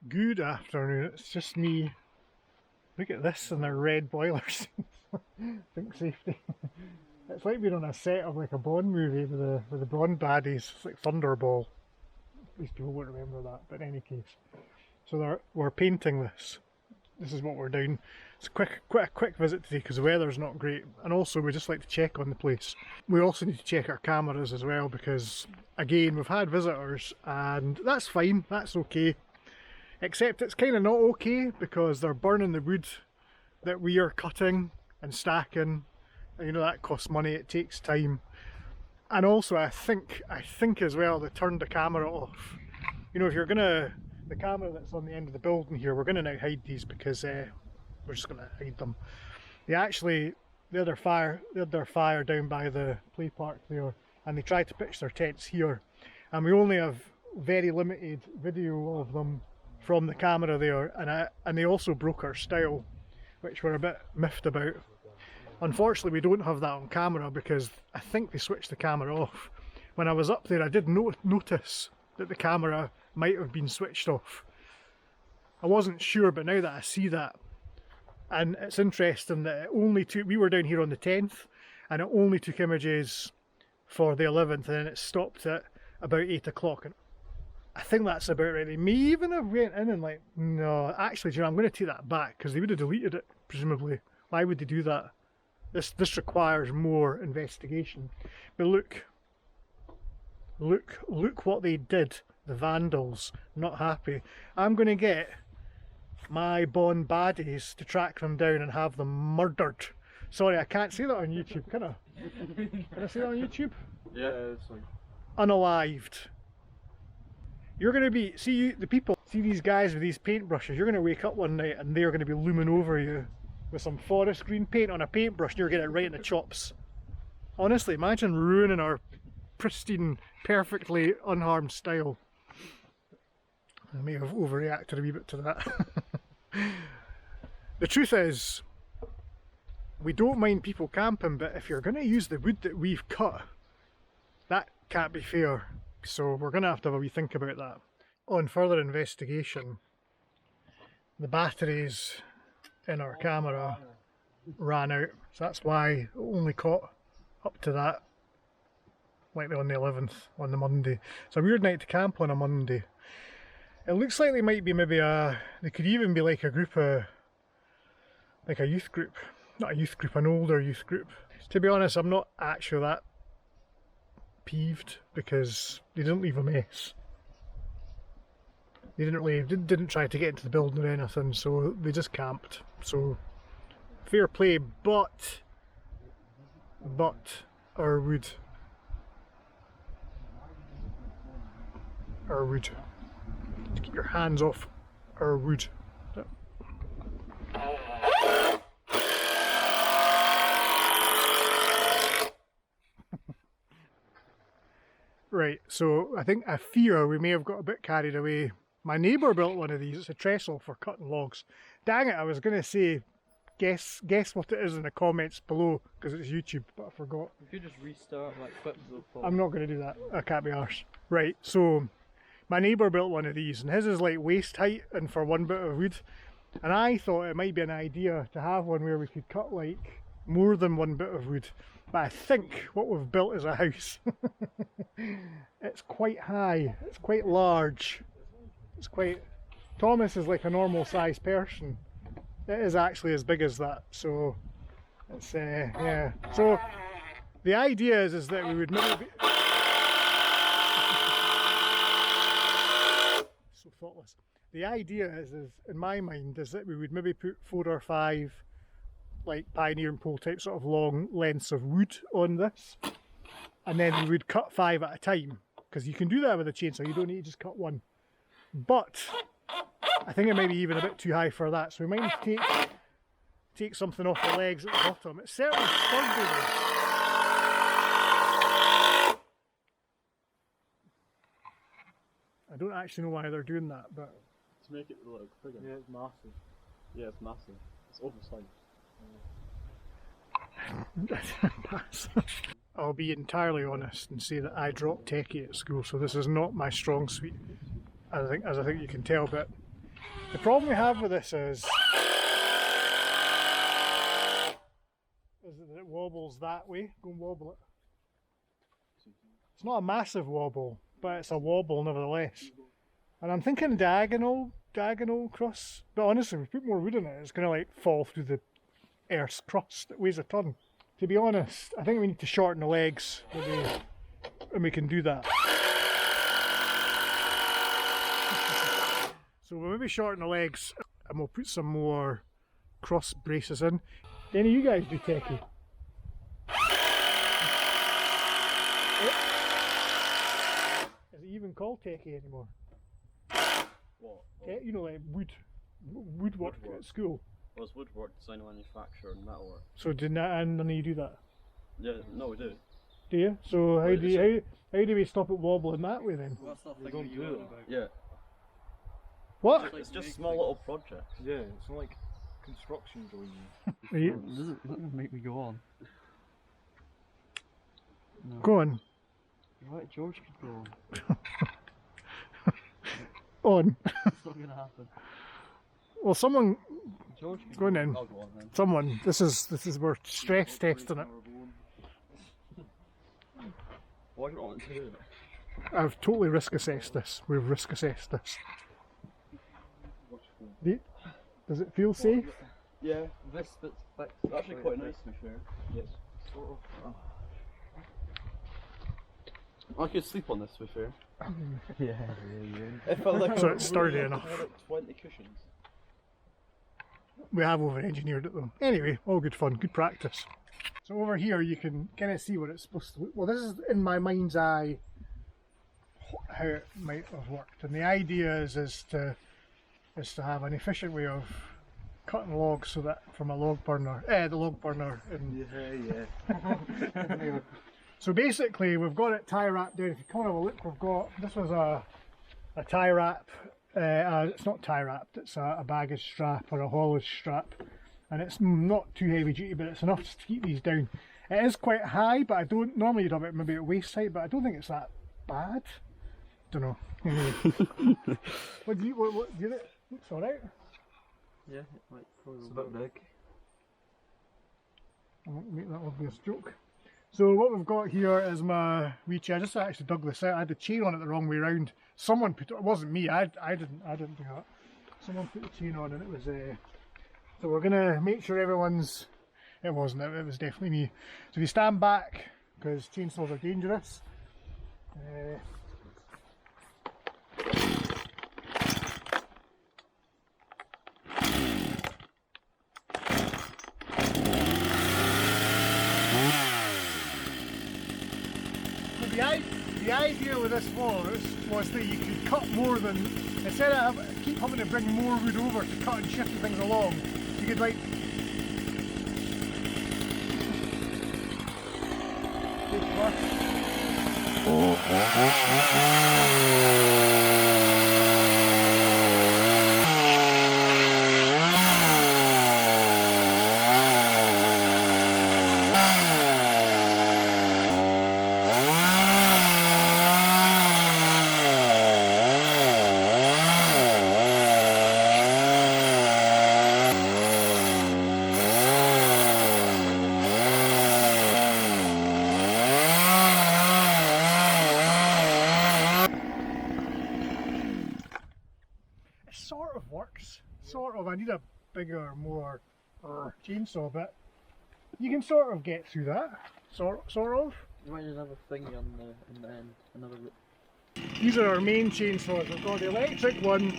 Good afternoon, it's just me. Look at this and their red boilers. Think safety. It's like being on a set of like a Bond movie with the Bond baddies. It's like Thunderball. At least people won't remember that, but in any case. So we're painting this. This is what we're doing. It's quite a quick visit today because the weather's not great, and also we just like to check on the place. We also need to check our cameras as well because, again, we've had visitors and that's fine, that's okay. Except it's kind of not okay because they're burning the wood that we are cutting and stacking. And, you know, that costs money, it takes time. And also I think as well they turned the camera off. You know, if you're gonna, the camera that's on the end of the building here, we're gonna now hide these because we're just gonna hide them. They had their fire down by the play park there, and they tried to pitch their tents here. And we only have very limited video of them from the camera there, and they also broke our style, which we're a bit miffed about. Unfortunately we don't have that on camera because I think they switched the camera off. When I was up there I did notice that the camera might have been switched off. I wasn't sure, but now that I see that, and it's interesting that we were down here on the 10th and it only took images for the 11th, and then it stopped at about 8 o'clock. I think that's about right. They may even have went in and like, no, actually, you know, I'm going to take that back because they would have deleted it, presumably. Why would they do that? This requires more investigation. But look what they did. The vandals, not happy. I'm going to get my Bond baddies to track them down and have them murdered. Sorry, I can't say that on YouTube, can I? Can I say that on YouTube? Yeah, it's like unalived. You're going to be, see these guys with these paintbrushes, you're going to wake up one night and they're going to be looming over you with some forest green paint on a paintbrush and you're getting it right in the chops. Honestly, imagine ruining our pristine, perfectly unharmed style. I may have overreacted a wee bit to that. The truth is, we don't mind people camping, but if you're going to use the wood that we've cut, that can't be fair. So we're going to have a wee think about that. On further investigation, the batteries in our camera ran out, so that's why it only caught up to that, like on the 11th, on the Monday. It's a weird night to camp on a Monday. It looks like they might be they could even be like a group of, like a youth group. Not a youth group, an older youth group. To be honest, I'm not actually that peeved because they didn't leave a mess. They didn't try to get into the building or anything, so they just camped. So fair play, but our wood. Keep your hands off our wood. Right, so I fear we may have got a bit carried away. My neighbour built one of these. It's a trestle for cutting logs. Dang it, I was going to say, guess what it is in the comments below, because it's YouTube, but I forgot. you could just restart like clips of. I'm not going to do that. I can't be arsed. Right, so my neighbour built one of these, and his is like waist height and for one bit of wood. And I thought it might be an idea to have one where we could cut like more than one bit of wood. But I think what we've built is a house. It's quite high, it's quite large. Thomas is like a normal sized person. It is actually as big as that, so it's yeah. So the idea is that we would maybe so thoughtless. The idea is in my mind is that we would maybe put 4 or 5 like pioneer and pole type sort of long lengths of wood on this, and then we would cut 5 at a time, because you can do that with a chainsaw, you don't need to just cut one. But I think it might be even a bit too high for that, so we might need to take something off the legs at the bottom. It's certainly sturdy though. I don't actually know why they're doing that, but To make it look bigger. Yeah, it's massive. Yeah, it's massive. It's oversized. I'll be entirely honest and say that I dropped techie at school, so this is not my strong suit, as I think you can tell, but The problem we have with this is that it wobbles that way. Go and wobble it. It's not a massive wobble, but it's a wobble nevertheless. And I'm thinking diagonal cross. But honestly, if we put more wood in it, it's going to like fall through the Earth's crust that weighs a ton. To be honest, I think we need to shorten the legs, maybe, and we can do that. So we'll maybe shorten the legs, and we'll put some more cross braces in. Do any of you guys do techie? Is it even called techie anymore? What? You know, like woodwork at school. Well, it's woodwork, design and manufacture, and metalwork. So did none of you do that? Yeah, no, we do. Do you? So how do we stop it wobbling that way then? What's that We thing don't that do you on it. about? Yeah. What? It's just small little projects. Yeah, it's not like construction drawing. Are you, Doesn't make me go on. No. go on. Right, George could go on. On. It's not gonna happen. Well, someone George could go on then. I'll go on then. Someone. This is we're stress testing it. Why do you want to do it? I've totally risk assessed this. We've risk assessed this. Does it feel safe? Yeah, This bit's fixed. it's actually quite nice to be fair. Yes. Sort of. I could sleep on this to be fair. Yeah. It felt like So it's sturdy enough. I had like 20 cushions. We have over-engineered it though. Anyway, all good fun, good practice. So over here you can kind of see what it's supposed to look. Well, this is in my mind's eye how it might have worked, and the idea is to have an efficient way of cutting logs so that from a log burner, the log burner. Yeah. So basically, we've got it tie wrapped down. If you come and have a look, we've got this was a tie wrap. It's not tie wrapped. It's a baggage strap or a haulage strap, and it's not too heavy duty, but it's enough to keep these down. It is quite high, but I don't normally you'd have it maybe at waist height, but I don't think it's that bad. Don't know. Anyway. What do you think? Looks alright. Yeah, it might probably It's a bit big. I won't make that obvious joke. So what we've got here is my wee chain. I just actually dug this out. I had the chain on it the wrong way round. Someone put it. It wasn't me. I didn't do that. Someone put the chain on, and it was. So we're gonna make sure everyone's. It wasn't. It was definitely me. So if you stand back, because chainsaws are dangerous. The idea with this was that you could cut more than, instead of keep having to bring more wood over to cut and shift things along, you could like sort of works. Sort of. I need a bigger, more chainsaw, but you can sort of get through that. Sort of. You might just have a thingy on the end, another. These are our main chainsaws. We've got the electric one,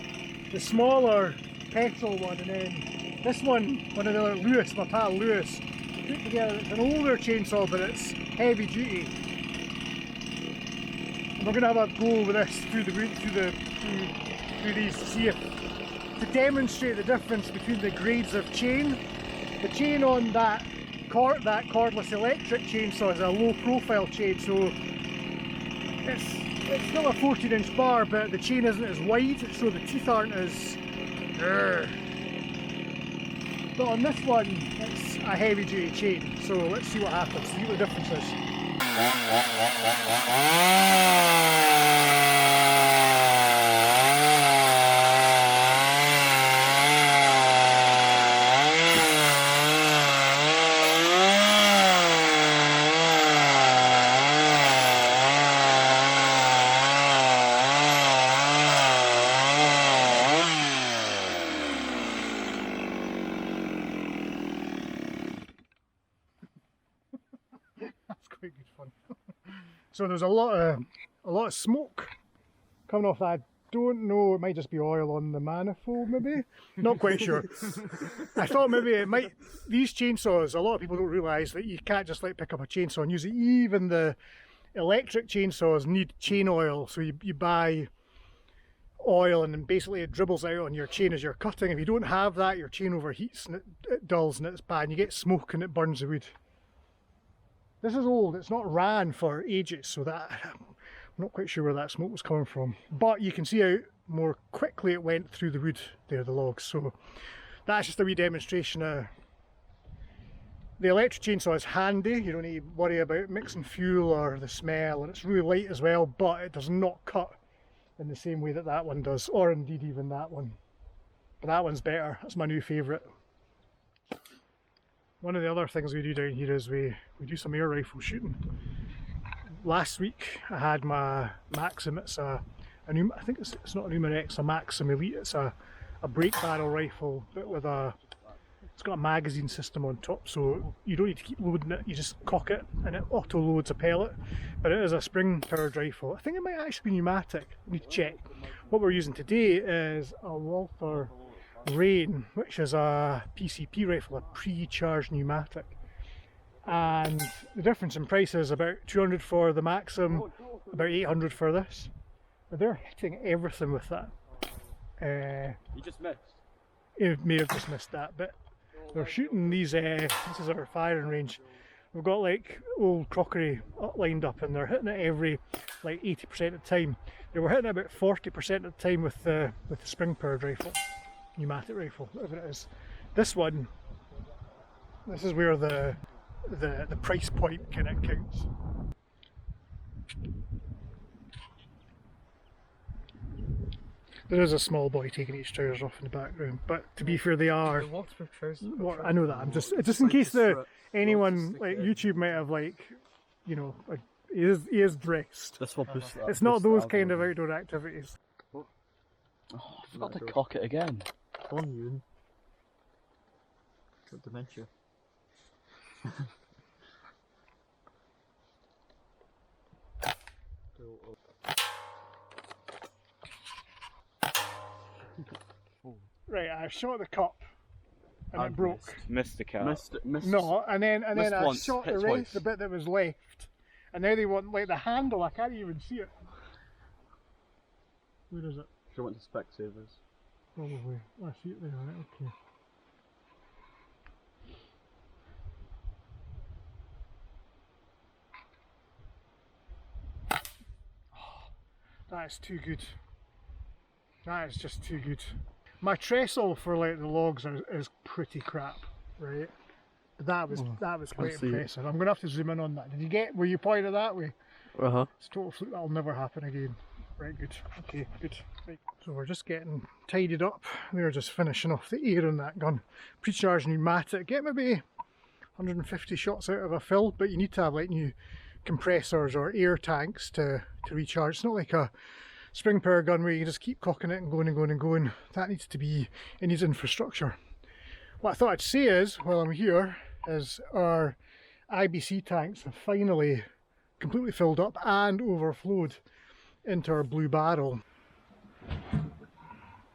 the smaller petrol one, and then this one of the Lewis, my pal Lewis, put together. It's an older chainsaw, but it's heavy duty. And we're gonna have a go with this through these to see if, to demonstrate the difference between the grades of chain. The chain on that cordless electric chainsaw is a low profile chain, so it's still a 14-inch bar, but the chain isn't as wide, so the teeth aren't as. But on this one, it's a heavy duty chain, so let's see what happens, see what the difference is. So there's a lot of smoke coming off that. I don't know, it might just be oil on the manifold maybe, not quite sure. I thought maybe it might, these chainsaws, a lot of people don't realise that you can't just like pick up a chainsaw and use it. Even the electric chainsaws need chain oil, so you buy oil and then basically it dribbles out on your chain as you're cutting. If you don't have that, your chain overheats and it dulls and it's bad, and you get smoke and it burns the wood. This is old, it's not ran for ages, so that I'm not quite sure where that smoke was coming from, but you can see how more quickly it went through the wood there, the logs. So that's just a wee demonstration. The electric chainsaw is handy, you don't need to worry about mixing fuel or the smell, and it's really light as well, but it does not cut in the same way that that one does, or indeed even that one. But that one's better, that's my new favourite. One of the other things we do down here is we do some air rifle shooting. Last week I had my Maxim, it's I think it's not a Numerex, it's a Maxim Elite. It's a break barrel rifle, but with it's got a magazine system on top, so you don't need to keep loading it, you just cock it and it auto loads a pellet. But it is a spring powered rifle. I think it might actually be pneumatic, I need to check. What we're using today is a Walther Rain, which is a PCP rifle, a pre-charged pneumatic. And the difference in price is about 200 for the Maxim, about 800 for this. But they're hitting everything with that. You just missed. You may have just missed that, but they're shooting these, this is our firing range. We've got like old crockery lined up and they're hitting it every like 80% of the time. They were hitting it about 40% of the time with the spring powered rifle, pneumatic rifle, whatever it is. This one, this is where the price point kind of counts. There is a small boy taking his trousers off in the background, but to be fair, they are. I know that. I'm just in case anyone like YouTube might have like, you know, like, he is dressed. This will boost that. It's not those kind of outdoor activities. Oh, I forgot to cock it again. Come on, Ewan. Got dementia. Right, I shot the cup and it broke. Missed the cap. Missed. No, and then I once, shot the hit rest, twice. the bit that was left, and now they want like the handle. I can't even see it. Where is it? She went to Specsavers. Probably. Oh, I see it there. Right, okay. That is too good. That is just too good. My trestle for like the logs is pretty crap, right? But that was quite impressive. I'm gonna have to zoom in on that. Did you get where you pointed that way? It's a total fluke. That'll never happen again. Right, good. Okay, good. Right. So we're just getting tidied up. We're just finishing off the air on that gun. Pre-charged pneumatic. Get maybe 150 shots out of a fill, but you need to have like new compressors or air tanks to recharge. It's not like a spring power gun where you can just keep cocking it and going and going and going. That needs to be, it needs infrastructure. What I thought I'd say is, while I'm here, is our IBC tanks have finally completely filled up and overflowed into our blue barrel.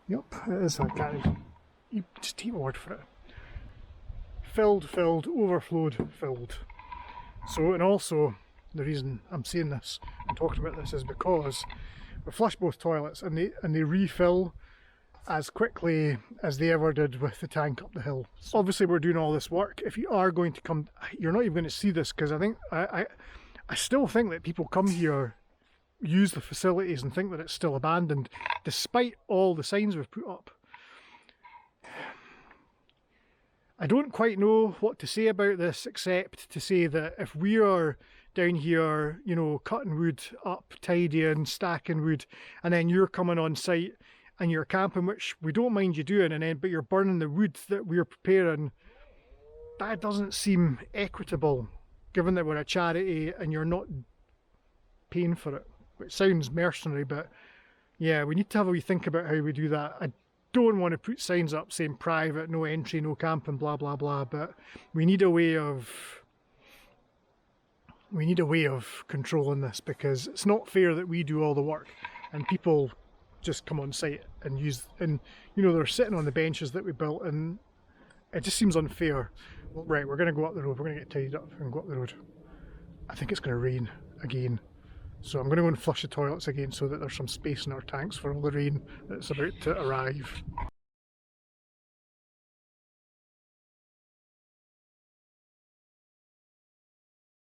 Yep, it is like that. You just take my word for it. Filled, overflowed, filled. So, and also, the reason I'm saying this and talking about this is because we flush both toilets and they refill as quickly as they ever did with the tank up the hill. So obviously we're doing all this work. If you are going to come, you're not even going to see this, because I think I still think that people come here, use the facilities and think that it's still abandoned, despite all the signs we've put up. I don't quite know what to say about this, except to say that if we are down here, you know, cutting wood up, tidying, stacking wood, and then you're coming on site and you're camping, which we don't mind you doing, and then but you're burning the wood that we're preparing, that doesn't seem equitable, given that we're a charity and you're not paying for it. It sounds mercenary, but yeah, we need to have a wee think about how we do that. I don't want to put signs up saying private, no entry, no camping, blah blah blah, but we need a way of we need a way of controlling this, because it's not fair that we do all the work and people just come on site and use, and you know, they're sitting on the benches that we built, and it just seems unfair. Right, we're going to go up the road, we're going to get tidied up and go up the road. I think it's going to rain again, so I'm going to go and flush the toilets again so that there's some space in our tanks for all the rain that's about to arrive.